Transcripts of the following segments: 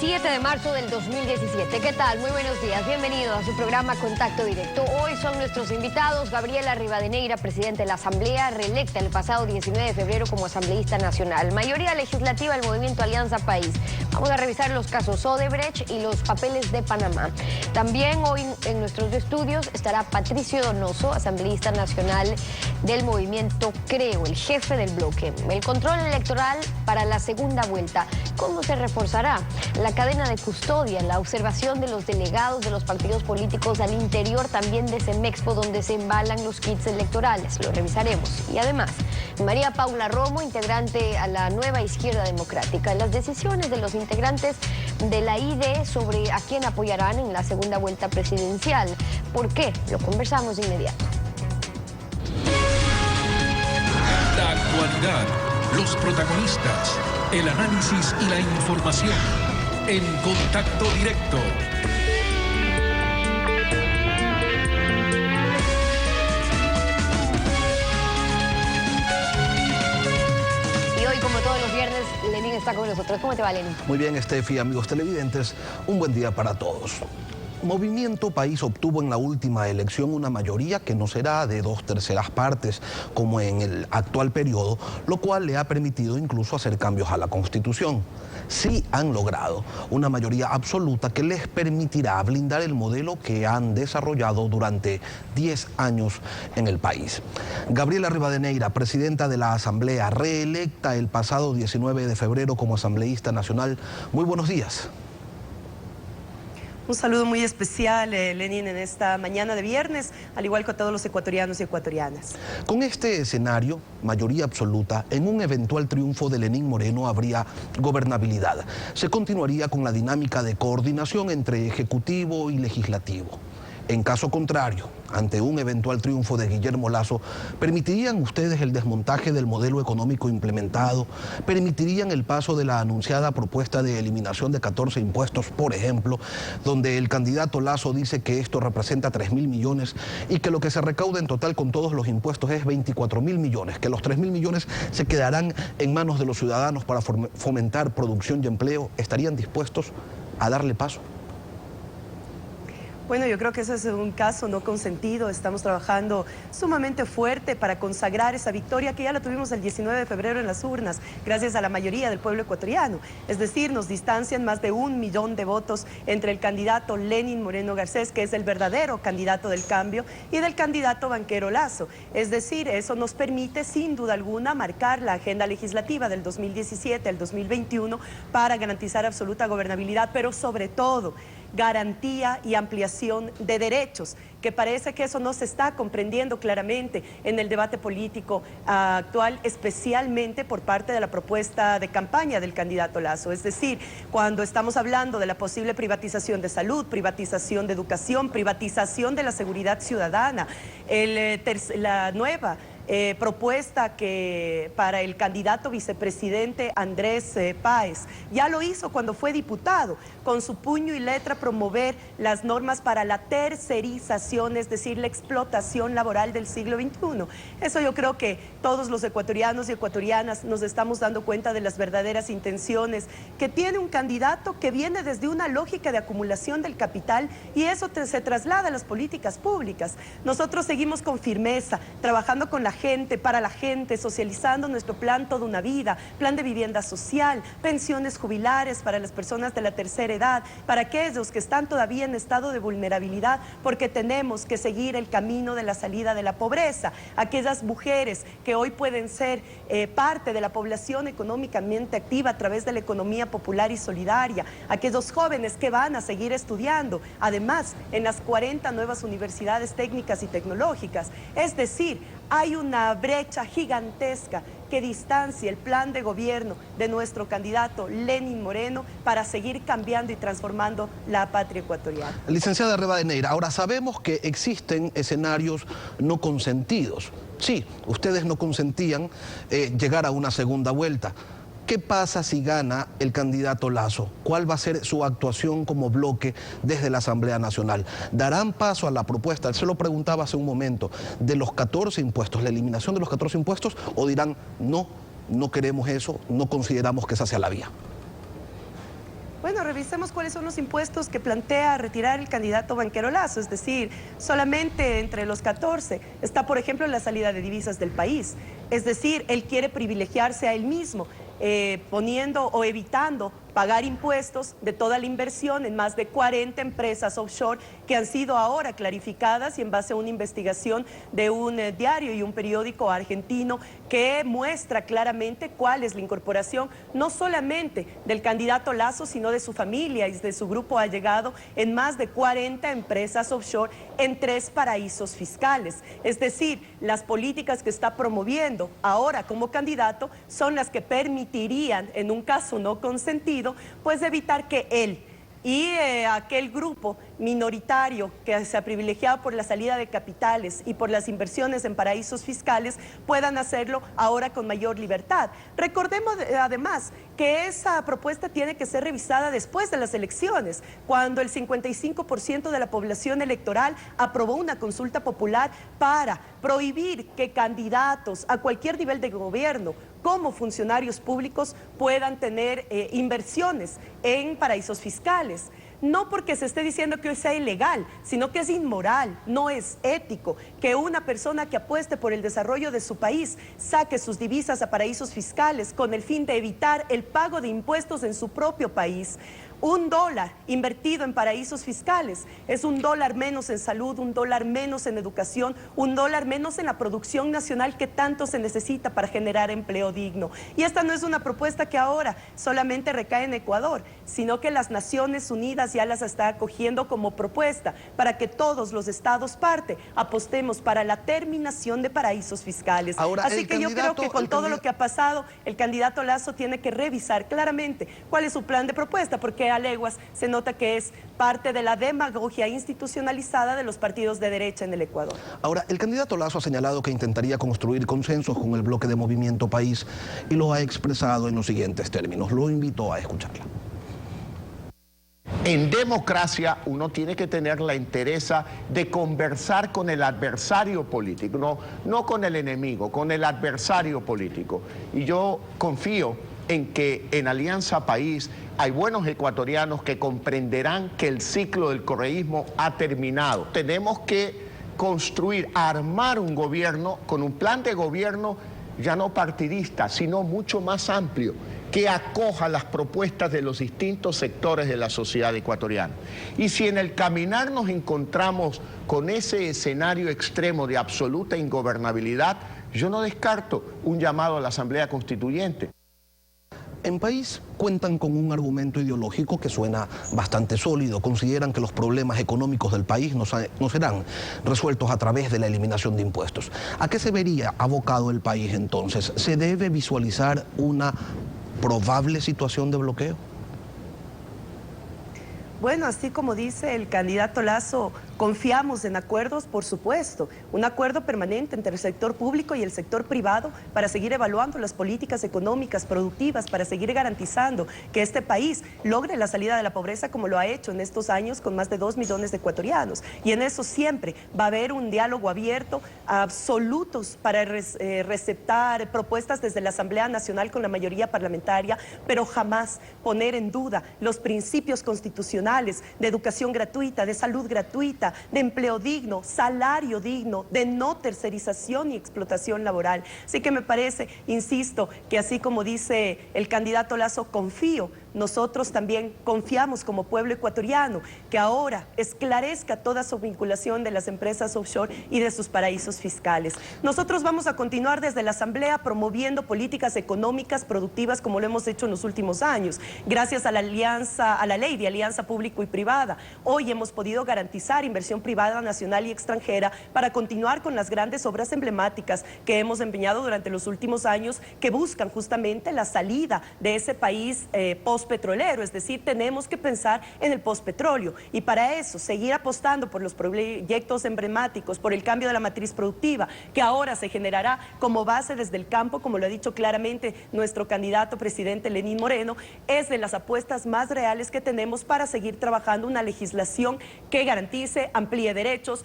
17 de marzo del 2017. ¿Qué tal? Muy buenos días. Bienvenidos a su programa Contacto Directo. Hoy son nuestros invitados Gabriela Rivadeneira, presidenta de la Asamblea, reelecta el pasado 19 de febrero como asambleísta nacional. Mayoría legislativa del Movimiento Alianza País. Vamos a revisar los casos Odebrecht y los papeles de Panamá. También hoy en nuestros estudios estará Patricio Donoso, asambleísta nacional del Movimiento Creo, el jefe del bloque. El control electoral para la segunda vuelta. ¿Cómo se reforzará la cadena de custodia, la observación de los delegados de los partidos políticos al interior también de Semexpo, donde se embalan los kits electorales? Lo revisaremos. Y además, María Paula Romo, integrante a la Nueva Izquierda Democrática. Las decisiones de los integrantes de la ID sobre a quién apoyarán en la segunda vuelta presidencial. ¿Por qué? Lo conversamos de inmediato. La actualidad, los protagonistas, el análisis y la información en Contacto Directo. Y hoy, como todos los viernes, Lenin está con nosotros. ¿Cómo te va, Lenin? Muy bien, Steffi, amigos televidentes, un buen día para todos. Movimiento País obtuvo en la última elección una mayoría que no será de 2/3 partes como en el actual periodo, lo cual le ha permitido incluso hacer cambios a la Constitución. Sí han logrado una mayoría absoluta que les permitirá blindar el modelo que han desarrollado durante 10 años en el país. Gabriela Rivadeneira, presidenta de la Asamblea, reelecta el pasado 19 de febrero como asambleísta nacional. Muy buenos días. Un saludo muy especial, Lenin, en esta mañana de viernes, al igual que a todos los ecuatorianos y ecuatorianas. Con este escenario, mayoría absoluta, en un eventual triunfo de Lenín Moreno habría gobernabilidad. Se continuaría con la dinámica de coordinación entre Ejecutivo y Legislativo. En caso contrario, ante un eventual triunfo de Guillermo Lasso, ¿permitirían ustedes el desmontaje del modelo económico implementado? ¿Permitirían el paso de la anunciada propuesta de eliminación de 14 impuestos, por ejemplo, donde el candidato Lasso dice que esto representa 3.000 millones y que lo que se recauda en total con todos los impuestos es 24.000 millones, que los 3.000 millones se quedarán en manos de los ciudadanos para fomentar producción y empleo? ¿Estarían dispuestos a darle paso? Bueno, yo creo que ese es un caso no consentido. Estamos trabajando sumamente fuerte para consagrar esa victoria que ya la tuvimos el 19 de febrero en las urnas, gracias a la mayoría del pueblo ecuatoriano. Es decir, nos distancian más de 1 millón de votos entre el candidato Lenín Moreno Garcés, que es el verdadero candidato del cambio, y del candidato banquero Lasso. Es decir, eso nos permite sin duda alguna marcar la agenda legislativa del 2017 al 2021 para garantizar absoluta gobernabilidad, pero sobre todo garantía y ampliación de derechos, que parece que eso no se está comprendiendo claramente en el debate político actual, especialmente por parte de la propuesta de campaña del candidato Lasso. Es decir, cuando estamos hablando de la posible privatización de salud, privatización de educación, privatización de la seguridad ciudadana, la nueva propuesta que para el candidato vicepresidente Andrés Páez, ya lo hizo cuando fue diputado, con su puño y letra promover las normas para la tercerización, es decir, la explotación laboral del siglo XXI. Eso yo creo que todos los ecuatorianos y ecuatorianas nos estamos dando cuenta de las verdaderas intenciones que tiene un candidato que viene desde una lógica de acumulación del capital, y eso se traslada a las políticas públicas. Nosotros seguimos con firmeza, trabajando con la gente, para la gente, socializando nuestro plan Toda una Vida, plan de vivienda social, pensiones jubilares para las personas de la tercera edad, para aquellos que están todavía en estado de vulnerabilidad, porque tenemos que seguir el camino de la salida de la pobreza. Aquellas mujeres que hoy pueden ser parte de la población económicamente activa a través de la economía popular y solidaria, aquellos jóvenes que van a seguir estudiando, además en las 40 nuevas universidades técnicas y tecnológicas. Es decir, hay una brecha gigantesca que distancia el plan de gobierno de nuestro candidato Lenín Moreno para seguir cambiando y transformando la patria ecuatoriana. Licenciada Rivadeneira, ahora sabemos que existen escenarios no consentidos. Sí, ustedes no consentían llegar a una segunda vuelta. ¿Qué pasa si gana el candidato Lasso? ¿Cuál va a ser su actuación como bloque desde la Asamblea Nacional? ¿Darán paso a la propuesta, él se lo preguntaba hace un momento, de los 14 impuestos, la eliminación de los 14 impuestos, o dirán, no, no queremos eso, no consideramos que esa sea la vía? Bueno, revisemos cuáles son los impuestos que plantea retirar el candidato Banquero Lasso, es decir, solamente entre los 14 está, por ejemplo, la salida de divisas del país. Es decir, él quiere privilegiarse a él mismo, poniendo o evitando pagar impuestos de toda la inversión en más de 40 empresas offshore que han sido ahora clarificadas y en base a una investigación de un diario y un periódico argentino que muestra claramente cuál es la incorporación no solamente del candidato Lasso, sino de su familia y de su grupo allegado en más de 40 empresas offshore en 3 paraísos fiscales. Es decir, las políticas que está promoviendo ahora como candidato son las que permitirían, en un caso no consentido, pues evitar que él y aquel grupo minoritario que se ha privilegiado por la salida de capitales y por las inversiones en paraísos fiscales puedan hacerlo ahora con mayor libertad. Recordemos además que esa propuesta tiene que ser revisada después de las elecciones, cuando el 55% de la población electoral aprobó una consulta popular para prohibir que candidatos a cualquier nivel de gobierno como funcionarios públicos puedan tener inversiones en paraísos fiscales. No porque se esté diciendo que hoy sea ilegal, sino que es inmoral, no es ético que una persona que apueste por el desarrollo de su país saque sus divisas a paraísos fiscales con el fin de evitar el pago de impuestos en su propio país. $1 invertido en paraísos fiscales es $1 menos en salud, $1 menos en educación, $1 menos en la producción nacional que tanto se necesita para generar empleo digno. Y esta no es una propuesta que ahora solamente recae en Ecuador, sino que las Naciones Unidas ya las está acogiendo como propuesta para que todos los estados parte apostemos para la terminación de paraísos fiscales. Ahora, así que yo creo que con todo lo que ha pasado, el candidato Lasso tiene que revisar claramente cuál es su plan de propuesta, porque a leguas se nota que es parte de la demagogia institucionalizada de los partidos de derecha en el Ecuador. Ahora, el candidato Lasso ha señalado que intentaría construir consensos con el bloque de Movimiento País y lo ha expresado en los siguientes términos. Lo invito a escucharla. En democracia uno tiene que tener la entereza de conversar con el adversario político, no con el enemigo, con el adversario político. Y yo confío en que en Alianza País hay buenos ecuatorianos que comprenderán que el ciclo del correísmo ha terminado. Tenemos que construir, armar un gobierno con un plan de gobierno ya no partidista, sino mucho más amplio, que acoja las propuestas de los distintos sectores de la sociedad ecuatoriana. Y si en el caminar nos encontramos con ese escenario extremo de absoluta ingobernabilidad, yo no descarto un llamado a la Asamblea Constituyente. En País cuentan con un argumento ideológico que suena bastante sólido. Consideran que los problemas económicos del país no serán resueltos a través de la eliminación de impuestos. ¿A qué se vería abocado el país entonces? ¿Se debe visualizar una probable situación de bloqueo? Bueno, así como dice el candidato Lasso, confiamos en acuerdos, por supuesto, un acuerdo permanente entre el sector público y el sector privado para seguir evaluando las políticas económicas productivas, para seguir garantizando que este país logre la salida de la pobreza como lo ha hecho en estos años con más de 2 millones de ecuatorianos. Y en eso siempre va a haber un diálogo abierto, absolutos para receptar propuestas desde la Asamblea Nacional con la mayoría parlamentaria, pero jamás poner en duda los principios constitucionales de educación gratuita, de salud gratuita, de empleo digno, salario digno, de no tercerización y explotación laboral. Así que me parece, insisto, que así como dice el candidato Lasso, confío, nosotros también confiamos como pueblo ecuatoriano que ahora esclarezca toda su vinculación de las empresas offshore y de sus paraísos fiscales. Nosotros vamos a continuar desde la Asamblea promoviendo políticas económicas productivas como lo hemos hecho en los últimos años, gracias a la ley de alianza público y privada. Hoy hemos podido garantizar inversión privada nacional y extranjera para continuar con las grandes obras emblemáticas que hemos empeñado durante los últimos años que buscan justamente la salida de ese país postpetrolero, es decir, tenemos que pensar en el postpetróleo y para eso seguir apostando por los proyectos emblemáticos, por el cambio de la matriz productiva que ahora se generará como base desde el campo, como lo ha dicho claramente nuestro candidato presidente Lenín Moreno, es de las apuestas más reales que tenemos para seguir trabajando una legislación que garantice, amplíe derechos,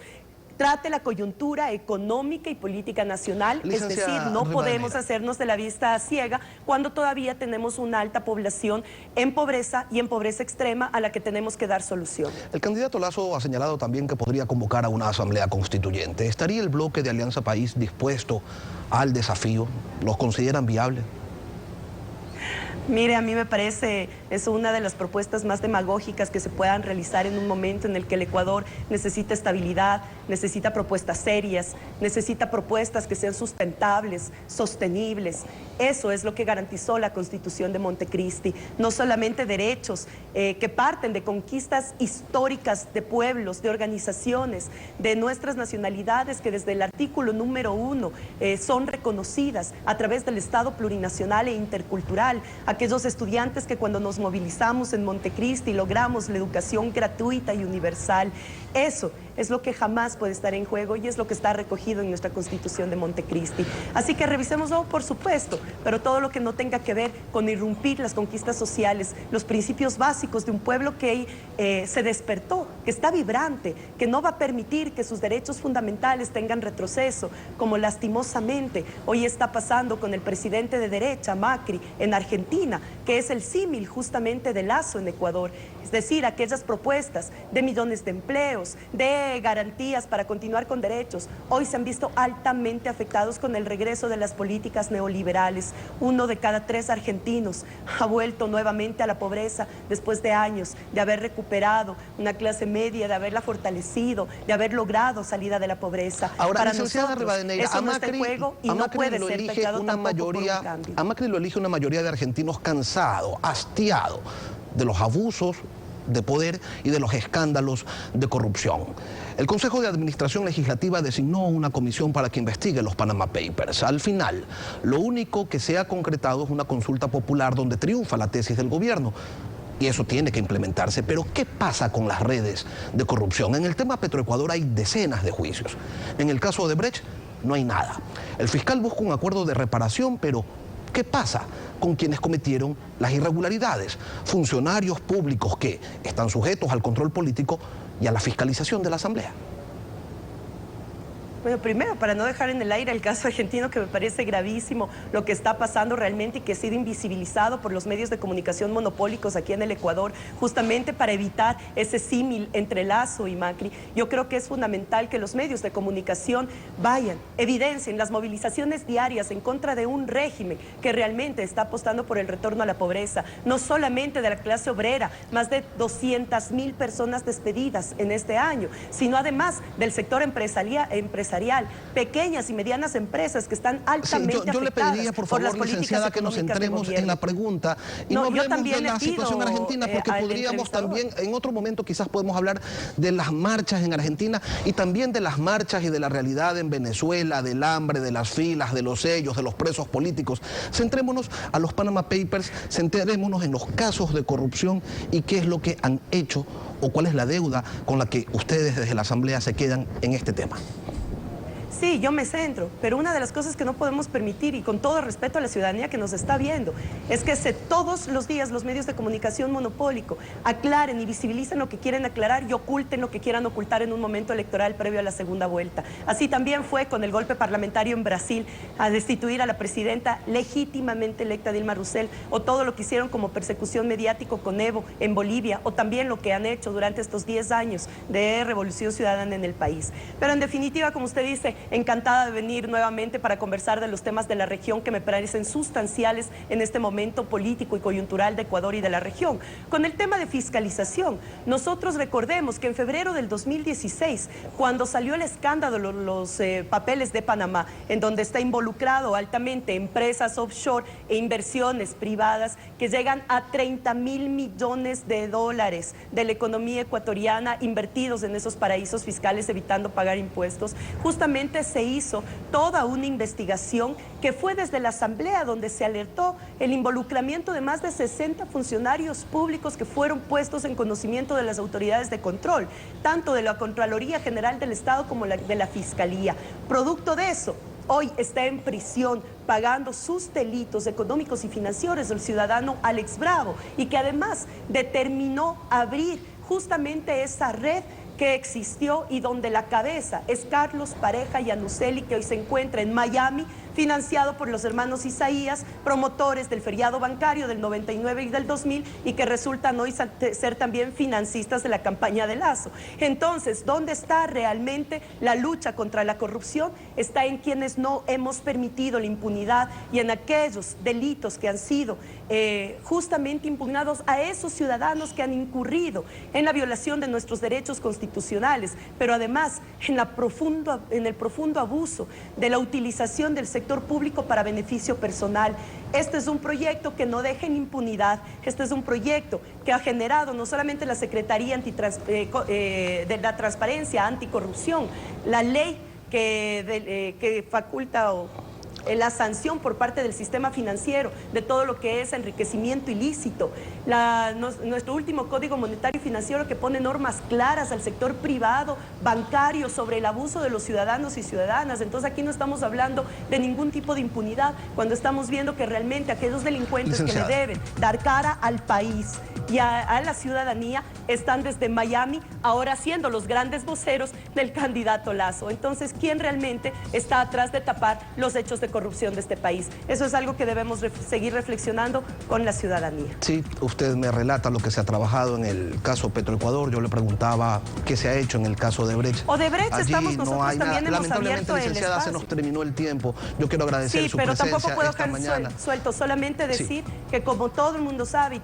trate la coyuntura económica y política nacional, es decir, no podemos hacernos de la vista ciega cuando todavía tenemos una alta población en pobreza y en pobreza extrema a la que tenemos que dar solución. El candidato Lasso ha señalado también que podría convocar a una asamblea constituyente. ¿Estaría el bloque de Alianza País dispuesto al desafío? ¿Los consideran viables? Mire, a mí me parece, es una de las propuestas más demagógicas que se puedan realizar en un momento en el que el Ecuador necesita estabilidad, necesita propuestas serias, necesita propuestas que sean sustentables, sostenibles. Eso es lo que garantizó la Constitución de Montecristi. No solamente derechos que parten de conquistas históricas de pueblos, de organizaciones, de nuestras nacionalidades que desde el artículo número 1 son reconocidas a través del Estado plurinacional e intercultural. Aquellos estudiantes que cuando nos movilizamos en Montecristi logramos la educación gratuita y universal. Eso es lo que jamás puede estar en juego y es lo que está recogido en nuestra Constitución de Montecristi. Así que revisémoslo, por supuesto, pero todo lo que no tenga que ver con irrumpir las conquistas sociales, los principios básicos de un pueblo que se despertó, que está vibrante, que no va a permitir que sus derechos fundamentales tengan retroceso, como lastimosamente hoy está pasando con el presidente de derecha, Macri, en Argentina, que es el símil justamente de Lasso en Ecuador. Es decir, aquellas propuestas de millones de empleos, de garantías para continuar con derechos, hoy se han visto altamente afectados con el regreso de las políticas neoliberales. 1 de cada 3 argentinos ha vuelto nuevamente a la pobreza después de años de haber recuperado una clase media, de haberla fortalecido, de haber logrado salida de la pobreza. Ahora, para licenciada nosotros, Rivadeneira, eso no está en juego y no puede ser tachado tampoco por un cambio. A Macri lo elige una mayoría de argentinos cansado, hastiado de los abusos de poder y de los escándalos de corrupción. El Consejo de Administración Legislativa designó una comisión para que investigue los Panama Papers. Al final, lo único que se ha concretado es una consulta popular donde triunfa la tesis del gobierno. Y eso tiene que implementarse. Pero ¿qué pasa con las redes de corrupción? En el tema Petroecuador hay decenas de juicios. En el caso de Brecht no hay nada. El fiscal busca un acuerdo de reparación, pero ¿qué pasa con quienes cometieron las irregularidades? Funcionarios públicos que están sujetos al control político y a la fiscalización de la Asamblea. Bueno, primero, para no dejar en el aire el caso argentino, que me parece gravísimo lo que está pasando realmente y que ha sido invisibilizado por los medios de comunicación monopólicos aquí en el Ecuador, justamente para evitar ese símil entre Lasso y Macri. Yo creo que es fundamental que los medios de comunicación vayan, evidencien las movilizaciones diarias en contra de un régimen que realmente está apostando por el retorno a la pobreza, no solamente de la clase obrera, más de 200.000 personas despedidas en este año, sino además del sector empresarial, pequeñas y medianas empresas que están altamente afectadas. Yo le pediría, por favor, licenciada, que nos centremos en la pregunta y no hablemos de la situación argentina, porque podríamos también, en otro momento quizás podemos hablar de las marchas en Argentina y también de las marchas y de la realidad en Venezuela, del hambre, de las filas, de los sellos, de los presos políticos. Centrémonos a los Panama Papers, centrémonos en los casos de corrupción y qué es lo que han hecho o cuál es la deuda con la que ustedes desde la Asamblea se quedan en este tema. Sí, yo me centro, pero una de las cosas que no podemos permitir, y con todo respeto a la ciudadanía que nos está viendo, es que todos los días los medios de comunicación monopólico aclaren y visibilicen lo que quieren aclarar y oculten lo que quieran ocultar en un momento electoral previo a la segunda vuelta. Así también fue con el golpe parlamentario en Brasil a destituir a la presidenta legítimamente electa Dilma Rousseff, o todo lo que hicieron como persecución mediático con Evo en Bolivia, o también lo que han hecho durante estos 10 años de revolución ciudadana en el país. Pero en definitiva, como usted dice, encantada de venir nuevamente para conversar de los temas de la región que me parecen sustanciales en este momento político y coyuntural de Ecuador y de la región. Con el tema de fiscalización, nosotros recordemos que en febrero del 2016, cuando salió el escándalo, los papeles de Panamá, en donde está involucrado altamente empresas offshore e inversiones privadas que llegan a 30.000 millones de dólares de la economía ecuatoriana invertidos en esos paraísos fiscales evitando pagar impuestos, justamente se hizo toda una investigación que fue desde la Asamblea donde se alertó el involucramiento de más de 60 funcionarios públicos que fueron puestos en conocimiento de las autoridades de control, tanto de la Contraloría General del Estado como de la Fiscalía. Producto de eso, hoy está en prisión pagando sus delitos económicos y financieros el ciudadano Alex Bravo, y que además determinó abrir justamente esa red que existió y donde la cabeza es Carlos Pareja Yanuseli, que hoy se encuentra en Miami, financiado por los hermanos Isaías, promotores del feriado bancario del 99 y del 2000, y que resultan hoy ser también financistas de la campaña de Lazo. Entonces, ¿dónde está realmente la lucha contra la corrupción? Está en quienes no hemos permitido la impunidad y en aquellos delitos que han sido justamente impugnados a esos ciudadanos que han incurrido en la violación de nuestros derechos constitucionales, pero además en el profundo abuso de la utilización del sector público para beneficio personal. Este es un proyecto que no deja en impunidad, este es un proyecto que ha generado no solamente la Secretaría de la Transparencia Anticorrupción, la ley que faculta la sanción por parte del sistema financiero de todo lo que es enriquecimiento ilícito, nuestro último Código Monetario y Financiero que pone normas claras al sector privado, bancario, sobre el abuso de los ciudadanos y ciudadanas. Entonces aquí no estamos hablando de ningún tipo de impunidad, cuando estamos viendo que realmente aquellos delincuentes que le deben dar cara al país y a la ciudadanía están desde Miami ahora siendo los grandes voceros del candidato Lazo. Entonces, ¿quién realmente está atrás de tapar los hechos de corrupción de este país? Eso es algo que debemos seguir reflexionando con la ciudadanía. Sí, usted me relata lo que se ha trabajado en el caso Petroecuador. Yo le preguntaba qué se ha hecho en el caso de Odebrecht. Odebrecht, allí estamos nosotros no hay también nada. hemos Lamentablemente, abierto el licenciada, espacio. se nos terminó el tiempo. Yo quiero agradecer su presencia pero tampoco puedo esta mañana. Suelto, solamente decir que como todo el mundo sabe y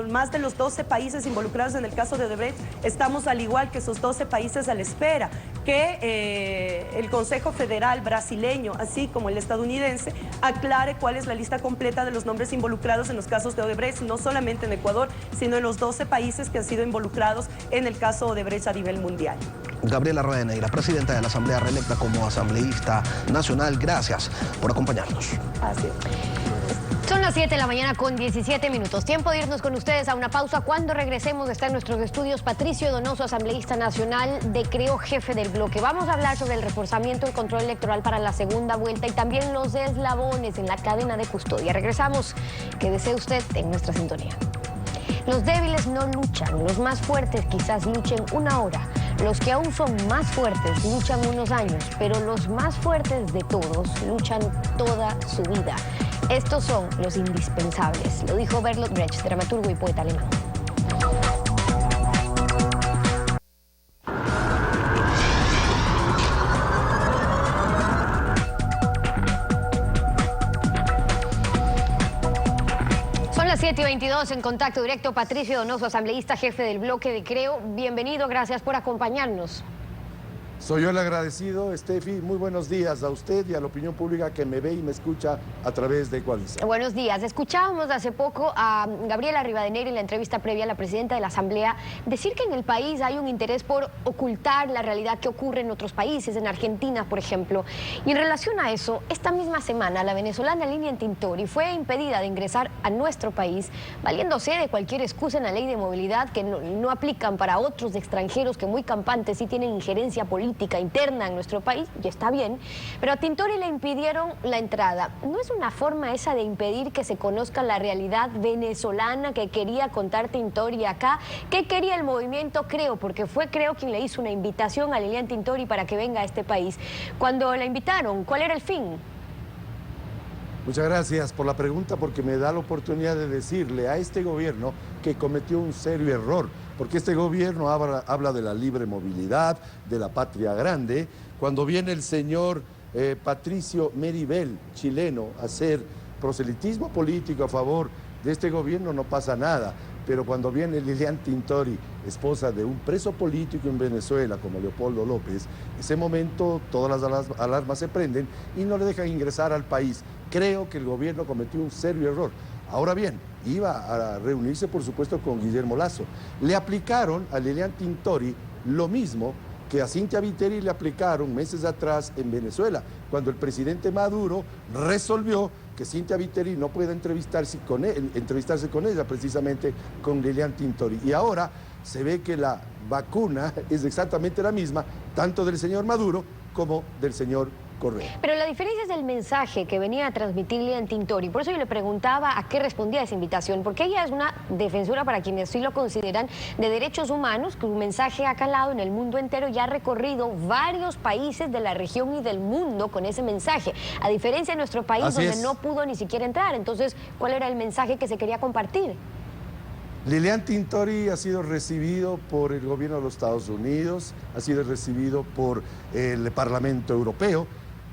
más de los 12 países involucrados en el caso de Odebrecht, estamos al igual que esos 12 países a la espera que el Consejo Federal brasileño, así como el estadounidense, aclare cuál es la lista completa de los nombres involucrados en los casos de Odebrecht, no solamente en Ecuador, sino en los 12 países que han sido involucrados en el caso Odebrecht a nivel mundial. Gabriela Rivadeneira, presidenta de la Asamblea, reelecta como asambleísta nacional, gracias por acompañarnos. Así es. Son las 7 de la mañana con 17 minutos. Tiempo de irnos con ustedes a una pausa. Cuando regresemos está en nuestros estudios Patricio Donoso, asambleísta nacional de Creo, jefe del bloque. Vamos a hablar sobre el reforzamiento del control electoral para la segunda vuelta y también los eslabones en la cadena de custodia. Regresamos. Quédese usted en nuestra sintonía. Los débiles no luchan, los más fuertes quizás luchen una hora. Los que aún son más fuertes luchan unos años, pero los más fuertes de todos luchan toda su vida. Estos son los indispensables, lo dijo Bertolt Brecht, dramaturgo y poeta alemán. Son las 7:22 en Contacto Directo. Patricio Donoso, asambleísta, jefe del bloque de Creo. Bienvenido, gracias por acompañarnos. Soy yo el agradecido, Steffi. Muy buenos días a usted y a la opinión pública que me ve y me escucha a través de Ecuavisa. Buenos días. Escuchábamos hace poco a Gabriela Rivadeneira en la entrevista previa a la presidenta de la Asamblea decir que en el país hay un interés por ocultar la realidad que ocurre en otros países, en Argentina, por ejemplo. Y en relación a eso, esta misma semana la venezolana Lilian Tintori fue impedida de ingresar a nuestro país, valiéndose de cualquier excusa en la ley de movilidad que no aplican para otros extranjeros que muy campantes sí tienen injerencia política interna en nuestro país, y está bien, pero a Tintori le impidieron la entrada. ¿No es una forma esa de impedir que se conozca la realidad venezolana que quería contar Tintori acá? ¿Qué quería el movimiento Creo? Porque fue Creo quien le hizo una invitación a Lilian Tintori para que venga a este país. Cuando la invitaron, ¿cuál era el fin? Muchas gracias por la pregunta, porque me da la oportunidad de decirle a este gobierno que cometió un serio error, porque este gobierno habla de la libre movilidad, de la patria grande. Cuando viene el señor Patricio Meribel, chileno, a hacer proselitismo político a favor de este gobierno, no pasa nada. Pero cuando viene Lilian Tintori, esposa de un preso político en Venezuela como Leopoldo López, ese momento todas las alarmas se prenden y no le dejan ingresar al país. Creo que el gobierno cometió un serio error. Ahora bien, iba a reunirse, por supuesto, con Guillermo Lasso. Le aplicaron a Lilian Tintori lo mismo que a Cynthia Viteri le aplicaron meses atrás en Venezuela, cuando el presidente Maduro resolvió que Cynthia Viteri no puede entrevistarse con ella, precisamente con Lilian Tintori. Y ahora se ve que la vacuna es exactamente la misma, tanto del señor Maduro como del señor Correa. Pero la diferencia es el mensaje que venía a transmitir Lilian Tintori. Por eso yo le preguntaba a qué respondía esa invitación, porque ella es una defensora, para quienes sí lo consideran, de derechos humanos, que un mensaje ha calado en el mundo entero y ha recorrido varios países de la región y del mundo con ese mensaje, a diferencia de nuestro país, donde no pudo ni siquiera entrar. Entonces, ¿cuál era el mensaje que se quería compartir? Lilian Tintori ha sido recibido por el gobierno de los Estados Unidos, ha sido recibido por el Parlamento Europeo,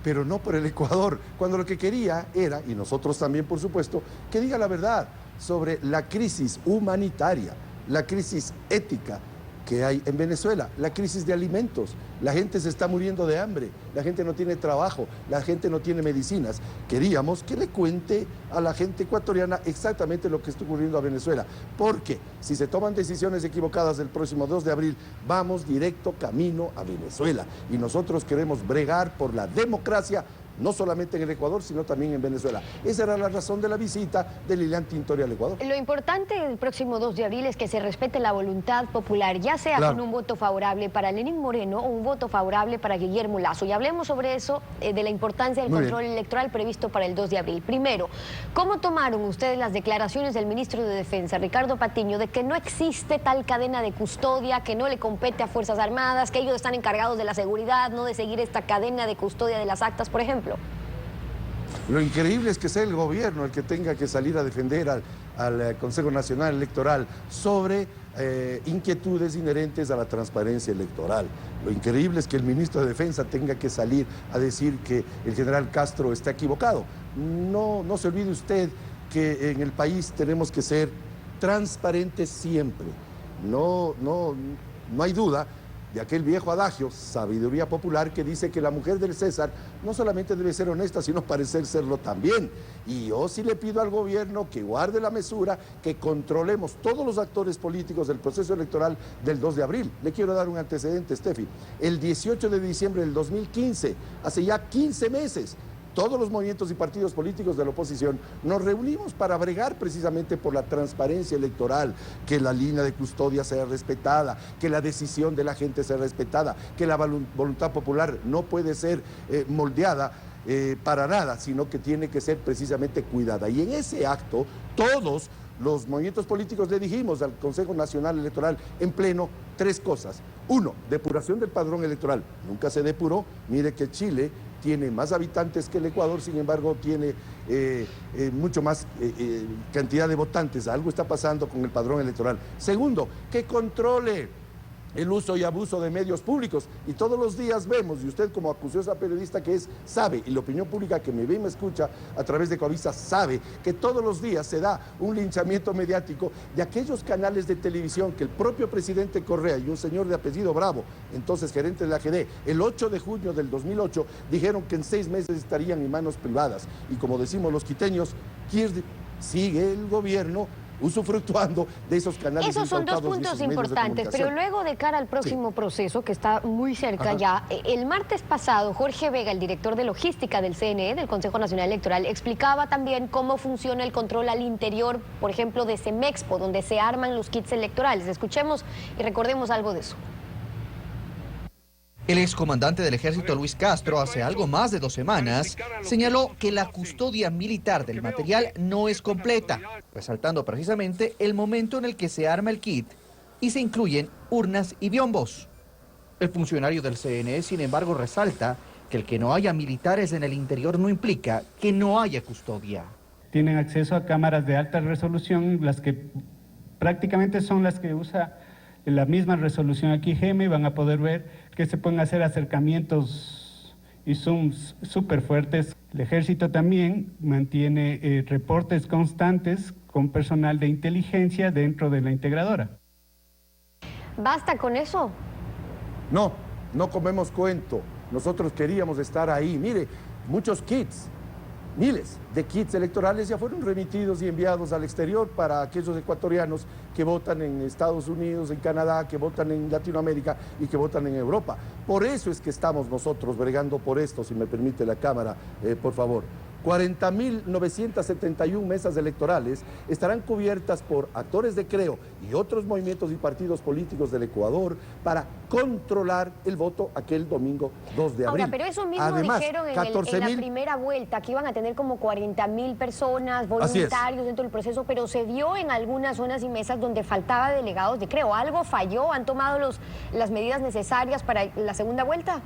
pero no por el Ecuador, cuando lo que quería era, y nosotros también por supuesto, que diga la verdad sobre la crisis humanitaria, la crisis ética que hay en Venezuela, la crisis de alimentos. La gente se está muriendo de hambre, la gente no tiene trabajo, la gente no tiene medicinas. Queríamos que le cuente a la gente ecuatoriana exactamente lo que está ocurriendo a Venezuela, porque si se toman decisiones equivocadas el próximo 2 de abril, vamos directo camino a Venezuela. Y nosotros queremos bregar por la democracia, no solamente en el Ecuador, sino también en Venezuela. Esa era la razón de la visita de Lilian Tintori al Ecuador. Lo importante del próximo 2 de abril es que se respete la voluntad popular, ya sea con un voto favorable para Lenín Moreno o un voto favorable para Guillermo Lasso. Y hablemos sobre eso, de la importancia del control electoral previsto para el 2 de abril. Primero, ¿cómo tomaron ustedes las declaraciones del ministro de Defensa, Ricardo Patiño, de que no existe tal cadena de custodia, que no le compete a Fuerzas Armadas, que ellos están encargados de la seguridad, no de seguir esta cadena de custodia de las actas, por ejemplo? Lo increíble es que sea el gobierno el que tenga que salir a defender al Consejo Nacional Electoral sobre inquietudes inherentes a la transparencia electoral. Lo increíble es que el ministro de Defensa tenga que salir a decir que el general Castro está equivocado. No se olvide usted que en el país tenemos que ser transparentes siempre. No hay duda de aquel viejo adagio, sabiduría popular, que dice que la mujer del César no solamente debe ser honesta, sino parecer serlo también. Y yo sí le pido al gobierno que guarde la mesura, que controlemos todos los actores políticos del proceso electoral del 2 de abril. Le quiero dar un antecedente, Steffi. El 18 de diciembre del 2015, hace ya 15 meses, todos los movimientos y partidos políticos de la oposición nos reunimos para bregar precisamente por la transparencia electoral, que la línea de custodia sea respetada, que la decisión de la gente sea respetada, que la voluntad popular no puede ser moldeada para nada, sino que tiene que ser precisamente cuidada. Y en ese acto, todos los movimientos políticos le dijimos al Consejo Nacional Electoral en pleno 3 cosas. 1, depuración del padrón electoral. Nunca se depuró. Mire que Chile tiene más habitantes que el Ecuador, sin embargo tiene mucho más cantidad de votantes. Algo está pasando con el padrón electoral. Segundo, que controle el uso y abuso de medios públicos. Y todos los días vemos, y usted como acuciosa periodista que es, sabe, y la opinión pública que me ve y me escucha a través de Coavisa sabe, que todos los días se da un linchamiento mediático de aquellos canales de televisión que el propio presidente Correa y un señor de apellido Bravo, entonces gerente de la AGD, el 8 de junio del 2008, dijeron que en 6 meses estarían en manos privadas. Y como decimos los quiteños, sigue el gobierno usufructuando de esos canales. Esos son 2 puntos importantes, pero luego de cara al próximo proceso, que está muy cerca ya, el martes pasado Jorge Vega, el director de logística del CNE, del Consejo Nacional Electoral, explicaba también cómo funciona el control al interior, por ejemplo, de Semexpo, donde se arman los kits electorales. Escuchemos y recordemos algo de eso. El excomandante del ejército Luis Castro, hace algo más de 2 semanas, señaló que la custodia militar del material no es completa, resaltando precisamente el momento en el que se arma el kit y se incluyen urnas y biombos. El funcionario del CNE, sin embargo, resalta que el que no haya militares en el interior no implica que no haya custodia. Tienen acceso a cámaras de alta resolución, las que prácticamente son las que usa la misma resolución aquí GEME. Van a poder ver que se pueden hacer acercamientos y zooms súper fuertes. El ejército también mantiene reportes constantes con personal de inteligencia dentro de la integradora. ¿Basta con eso? No comemos cuento. Nosotros queríamos estar ahí. Mire, muchos kits, miles de kits electorales ya fueron remitidos y enviados al exterior para aquellos ecuatorianos que votan en Estados Unidos, en Canadá, que votan en Latinoamérica y que votan en Europa. Por eso es que estamos nosotros bregando por esto, si me permite la cámara, por favor. 40.971 mesas electorales estarán cubiertas por actores de Creo y otros movimientos y partidos políticos del Ecuador para controlar el voto aquel domingo 2 de abril. Ahora, pero eso mismo Además, dijeron en la primera vuelta, que iban a tener como 40.000 personas, voluntarios dentro del proceso, pero se vio en algunas zonas y mesas donde faltaba delegados de Creo. ¿Algo falló? ¿Han tomado las medidas necesarias para la segunda vuelta?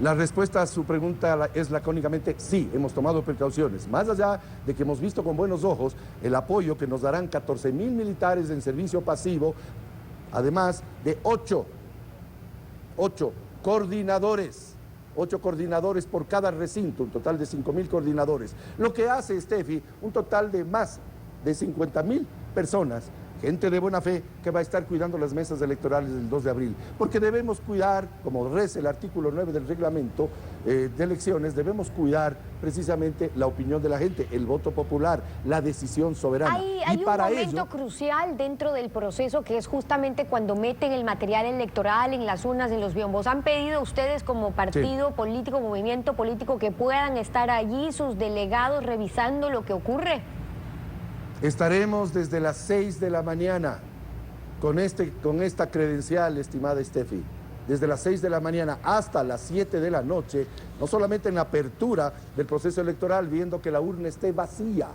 La respuesta a su pregunta es lacónicamente sí, hemos tomado precauciones. Más allá de que hemos visto con buenos ojos el apoyo que nos darán 14.000 militares en servicio pasivo, además de 8 coordinadores por cada recinto, un total de 5.000 coordinadores. Lo que hace, Steffi, un total de más de 50.000 personas, gente de buena fe que va a estar cuidando las mesas electorales del 2 de abril. Porque debemos cuidar, como reza el artículo 9 del reglamento de elecciones, debemos cuidar precisamente la opinión de la gente, el voto popular, la decisión soberana. Hay un momento crucial dentro del proceso que es justamente cuando meten el material electoral en las urnas, en los biombos. ¿Han pedido ustedes como partido político, movimiento político, que puedan estar allí sus delegados revisando lo que ocurre? Estaremos desde las 6 de la mañana con esta credencial, estimada Steffi, desde las 6 de la mañana hasta las 7 de la noche, no solamente en la apertura del proceso electoral, viendo que la urna esté vacía,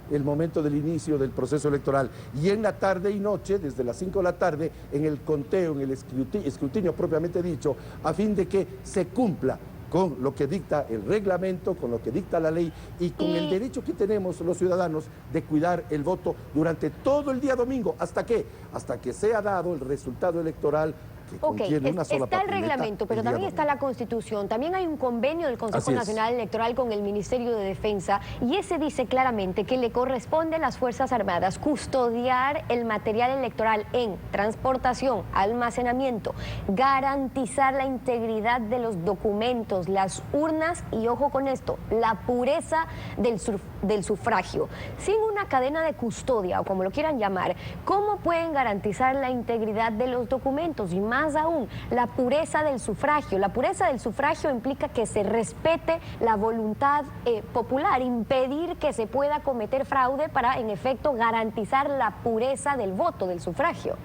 el momento del inicio del proceso electoral, y en la tarde y noche, desde las 5 de la tarde, en el conteo, en el escrutinio propiamente dicho, a fin de que se cumpla con lo que dicta el reglamento, con lo que dicta la ley y con el derecho que tenemos los ciudadanos de cuidar el voto durante todo el día domingo. ¿Hasta qué? Hasta que sea dado el resultado electoral que contiene una sola está el papeleta reglamento, pero también está la Constitución, también hay un convenio del Consejo Nacional Electoral con el Ministerio de Defensa, y ese dice claramente que le corresponde a las Fuerzas Armadas custodiar el material electoral en transportación, almacenamiento, garantizar la integridad de los documentos, las urnas y, ojo con esto, la pureza del sufragio. Sin una cadena de custodia, o como lo quieran llamar, ¿cómo pueden garantizar la integridad de los documentos? Y más aún, la pureza del sufragio. La pureza del sufragio implica que se respete la voluntad popular, impedir que se pueda cometer fraude para, en efecto, garantizar la pureza del voto, del sufragio.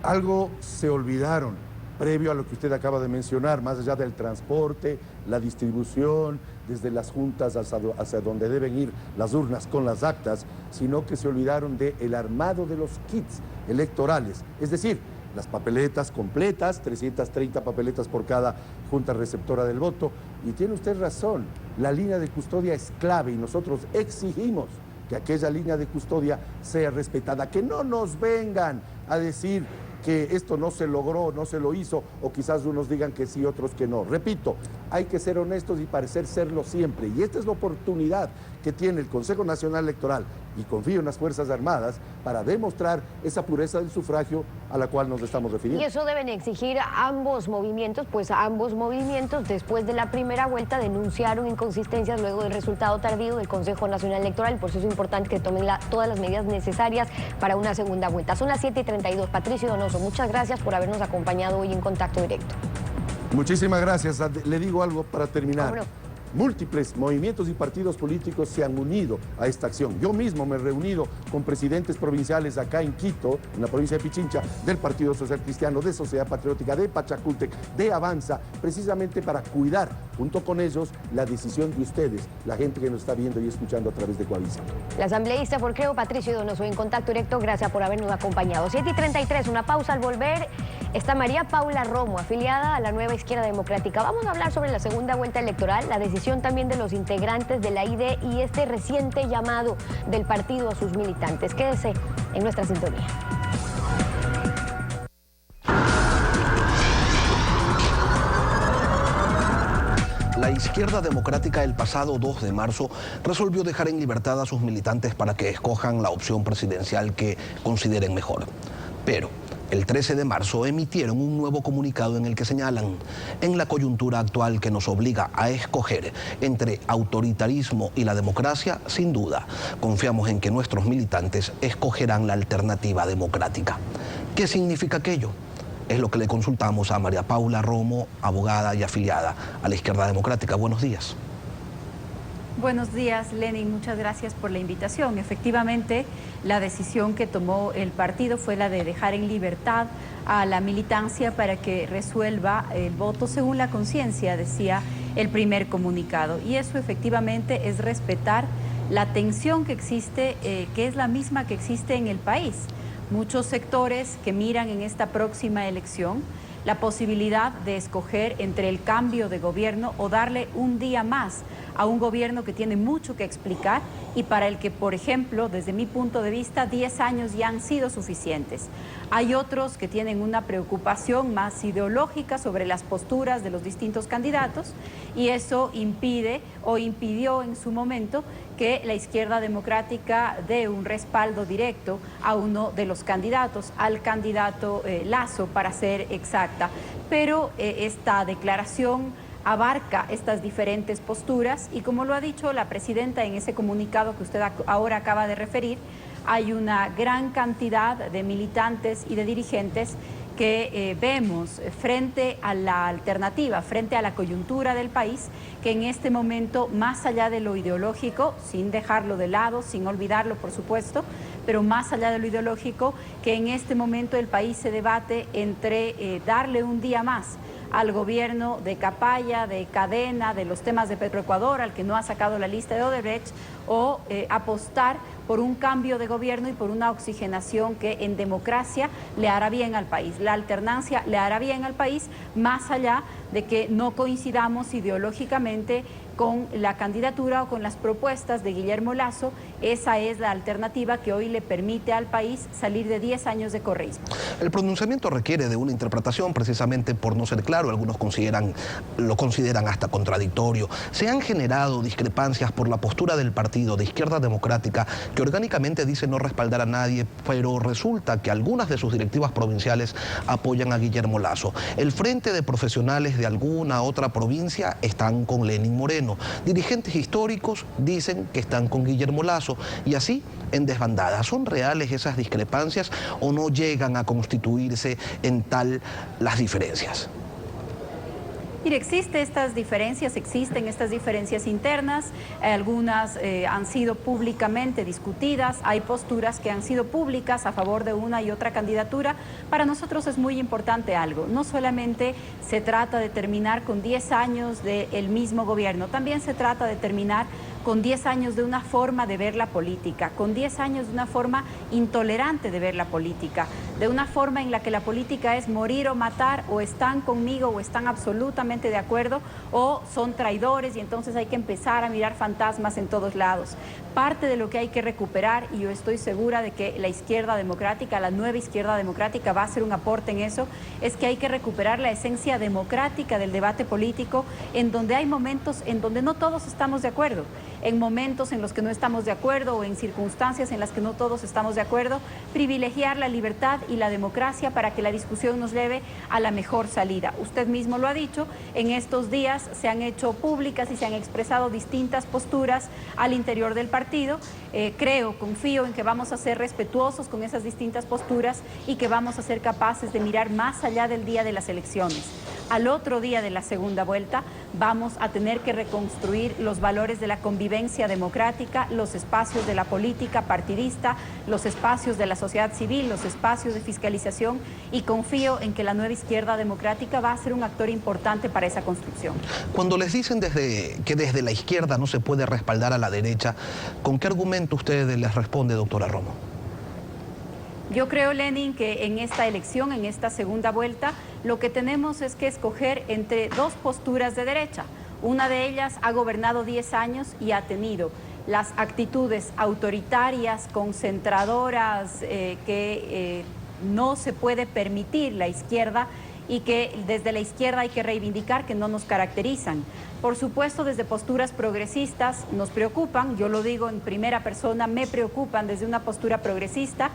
Algo se olvidaron, previo a lo que usted acaba de mencionar, más allá del transporte, la distribución, desde las juntas hacia donde deben ir las urnas con las actas, sino que se olvidaron del armado de los kits electorales, es decir, las papeletas completas, 330 papeletas por cada junta receptora del voto. Y tiene usted razón, la línea de custodia es clave y nosotros exigimos que aquella línea de custodia sea respetada, que no nos vengan a decir que esto no se logró, no se lo hizo, o quizás unos digan que sí, otros que no. Repito, hay que ser honestos y parecer serlo siempre, y esta es la oportunidad que tiene el Consejo Nacional Electoral, y confío en las Fuerzas Armadas, para demostrar esa pureza del sufragio a la cual nos estamos refiriendo. Y eso deben exigir ambos movimientos, pues ambos movimientos después de la primera vuelta denunciaron inconsistencias luego del resultado tardío del Consejo Nacional Electoral, por eso es importante que tomen todas las medidas necesarias para una segunda vuelta. Son las 7:32. Patricio Donoso, muchas gracias por habernos acompañado hoy en Contacto Directo. Muchísimas gracias. Le digo algo para terminar. ¿Cómo no? Múltiples movimientos y partidos políticos se han unido a esta acción. Yo mismo me he reunido con presidentes provinciales acá en Quito, en la provincia de Pichincha, del Partido Social Cristiano, de Sociedad Patriótica, de Pachacutic, de Avanza, precisamente para cuidar junto con ellos la decisión de ustedes, la gente que nos está viendo y escuchando a través de Coavisa. La asambleísta por Creo, Patricio Donoso, en Contacto Directo, gracias por habernos acompañado. 7:33, una pausa. Al volver está María Paula Romo, afiliada a la Nueva Izquierda Democrática. Vamos a hablar sobre la segunda vuelta electoral, la decisión también de los integrantes de la ID y este reciente llamado del partido a sus militantes. Quédese en nuestra sintonía. La Izquierda Democrática el pasado 2 de marzo resolvió dejar en libertad a sus militantes para que escojan la opción presidencial que consideren mejor. Pero el 13 de marzo emitieron un nuevo comunicado en el que señalan: en la coyuntura actual que nos obliga a escoger entre autoritarismo y la democracia, sin duda, confiamos en que nuestros militantes escogerán la alternativa democrática. ¿Qué significa aquello? Es lo que le consultamos a María Paula Romo, abogada y afiliada a la Izquierda Democrática. Buenos días. Buenos días, Lenin. Muchas gracias por la invitación. Efectivamente, la decisión que tomó el partido fue la de dejar en libertad a la militancia para que resuelva el voto según la conciencia, decía el primer comunicado. Y eso efectivamente es respetar la tensión que existe, que es la misma que existe en el país. Muchos sectores que miran en esta próxima elección la posibilidad de escoger entre el cambio de gobierno o darle un día más a un gobierno que tiene mucho que explicar y para el que, por ejemplo, desde mi punto de vista, 10 años ya han sido suficientes. Hay otros que tienen una preocupación más ideológica sobre las posturas de los distintos candidatos y eso impide o impidió en su momento que la izquierda democrática dé un respaldo directo a uno de los candidatos, al candidato Lasso, para ser exacta. Pero esta declaración abarca estas diferentes posturas y como lo ha dicho la presidenta en ese comunicado que usted ahora acaba de referir, hay una gran cantidad de militantes y de dirigentes que vemos frente a la alternativa, frente a la coyuntura del país, que en este momento, más allá de lo ideológico, sin dejarlo de lado, sin olvidarlo por supuesto, pero más allá de lo ideológico, que en este momento el país se debate entre darle un día más al gobierno de Capaya, de Cadena, de los temas de Petroecuador, al que no ha sacado la lista de Odebrecht, o apostar por un cambio de gobierno y por una oxigenación que en democracia le hará bien al país. La alternancia le hará bien al país, más allá de que no coincidamos ideológicamente con la candidatura o con las propuestas de Guillermo Lasso. Esa es la alternativa que hoy le permite al país salir de 10 años de correísmo. El pronunciamiento requiere de una interpretación precisamente por no ser claro. Algunos lo consideran hasta contradictorio. Se han generado discrepancias por la postura del partido de Izquierda Democrática, que orgánicamente dice no respaldar a nadie, pero resulta que algunas de sus directivas provinciales apoyan a Guillermo Lasso. El frente de profesionales de alguna otra provincia están con Lenín Moreno. Dirigentes históricos dicen que están con Guillermo Lasso y así en desbandada. ¿Son reales esas discrepancias o no llegan a constituirse en tal las diferencias? Mire, existen estas diferencias internas, algunas han sido públicamente discutidas, hay posturas que han sido públicas a favor de una y otra candidatura. Para nosotros es muy importante algo, no solamente se trata de terminar con 10 años del mismo gobierno, también se trata de terminar con 10 años de una forma de ver la política, con 10 años de una forma intolerante de ver la política, de una forma en la que la política es morir o matar, o están conmigo o están absolutamente de acuerdo, o son traidores y entonces hay que empezar a mirar fantasmas en todos lados. Parte de lo que hay que recuperar, y yo estoy segura de que la izquierda democrática, la nueva izquierda democrática va a hacer un aporte en eso, es que hay que recuperar la esencia democrática del debate político, en donde hay momentos en donde no todos estamos de acuerdo, en momentos en los que no estamos de acuerdo o en circunstancias en las que no todos estamos de acuerdo, privilegiar la libertad y la democracia para que la discusión nos lleve a la mejor salida. Usted mismo lo ha dicho, en estos días se han hecho públicas y se han expresado distintas posturas al interior del partido. Confío en que vamos a ser respetuosos con esas distintas posturas y que vamos a ser capaces de mirar más allá del día de las elecciones. Al otro día de la segunda vuelta vamos a tener que reconstruir los valores de la convivencia democrática, los espacios de la política partidista, los espacios de la sociedad civil, los espacios de fiscalización, y confío en que la nueva izquierda democrática va a ser un actor importante para esa construcción. Cuando les dicen que desde la izquierda no se puede respaldar a la derecha, ¿con qué argumento usted les responde, doctora Romo? Yo creo, Lenin, que en esta elección, en esta segunda vuelta, lo que tenemos es que escoger entre dos posturas de derecha. Una de ellas ha gobernado 10 años y ha tenido las actitudes autoritarias, concentradoras, que no se puede permitir la izquierda y que desde la izquierda hay que reivindicar, que no nos caracterizan. Por supuesto, desde posturas progresistas nos preocupan, yo lo digo en primera persona, me preocupan desde una postura progresista,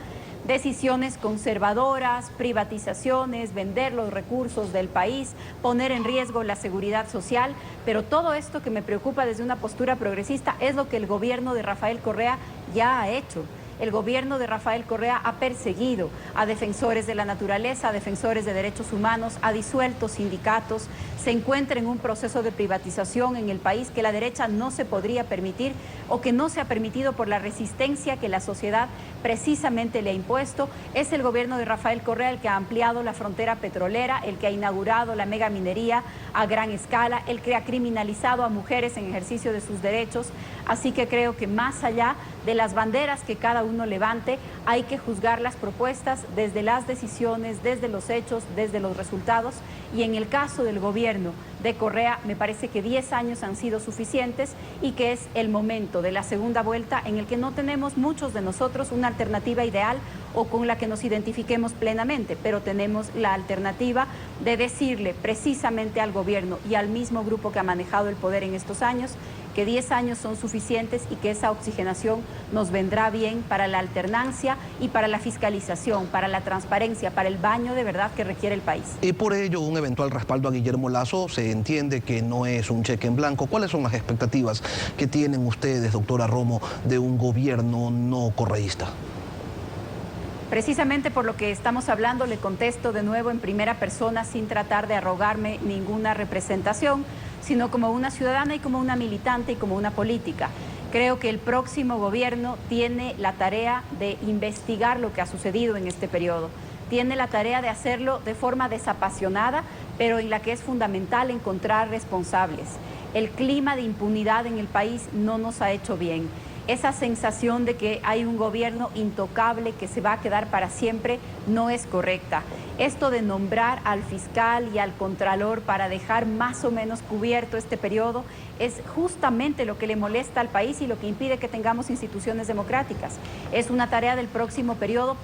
decisiones conservadoras, privatizaciones, vender los recursos del país, poner en riesgo la seguridad social, pero todo esto que me preocupa desde una postura progresista es lo que el gobierno de Rafael Correa ya ha hecho. el gobierno de Rafael Correa ha perseguido a defensores de la naturaleza, a defensores de derechos humanos, ha disuelto sindicatos, se encuentra en un proceso de privatización en el país que la derecha no se podría permitir o que no se ha permitido por la resistencia que la sociedad precisamente le ha impuesto. Es el gobierno de Rafael Correa el que ha ampliado la frontera petrolera, el que ha inaugurado la megaminería a gran escala, el que ha criminalizado a mujeres en ejercicio de sus derechos. Así que creo que más allá de las banderas que cada uno levante, hay que juzgar las propuestas desde las decisiones, desde los hechos, desde los resultados. Y en el caso del gobierno de Correa, me parece que 10 años han sido suficientes y que es el momento de la segunda vuelta en el que no tenemos muchos de nosotros una alternativa ideal o con la que nos identifiquemos plenamente, pero tenemos la alternativa de decirle precisamente al gobierno y al mismo grupo que ha manejado el poder en estos años que 10 años son suficientes y que esa oxigenación nos vendrá bien para la alternancia y para la fiscalización, para la transparencia, para el baño de verdad que requiere el país. Y por ello, un eventual respaldo a Guillermo Lasso se entiende que no es un cheque en blanco. ¿Cuáles son las expectativas que tienen ustedes, doctora Romo, de un gobierno no correísta? Precisamente por lo que estamos hablando, le contesto de nuevo en primera persona sin tratar de arrogarme ninguna representación, sino como una ciudadana y como una militante y como una política. Creo que el próximo gobierno tiene la tarea de investigar lo que ha sucedido en este periodo. Tiene la tarea de hacerlo de forma desapasionada, pero en la que es fundamental encontrar responsables. El clima de impunidad en el país no nos ha hecho bien. Esa sensación de que hay un gobierno intocable que se va a quedar para siempre no es correcta. Esto de nombrar al fiscal y al contralor para dejar más o menos cubierto este periodo es justamente lo que le molesta al país y lo que impide que tengamos instituciones democráticas. Es una tarea del próximo periodo,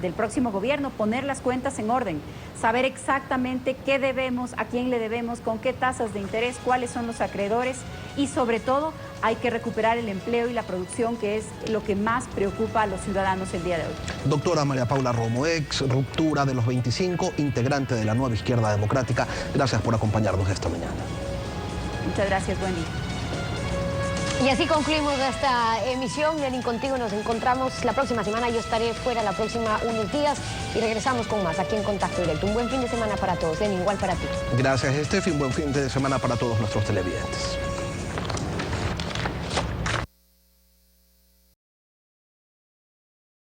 del próximo gobierno, poner las cuentas en orden, saber exactamente qué debemos, a quién le debemos, con qué tasas de interés, cuáles son los acreedores y sobre todo hay que recuperar el empleo y la producción, que es lo que más preocupa a los ciudadanos el día de hoy. Doctora María Paula Romo, ex Ruptura de los 25, integrante de la Nueva Izquierda Democrática, gracias por acompañarnos esta mañana. Muchas gracias, buen día. Y así concluimos esta emisión. Lenin, contigo nos encontramos la próxima semana. Yo estaré fuera la próxima unos días y regresamos con más aquí en Contacto Directo. Un buen fin de semana para todos. Lenin, igual para ti. Gracias, Estefi. Un buen fin de semana para todos nuestros televidentes.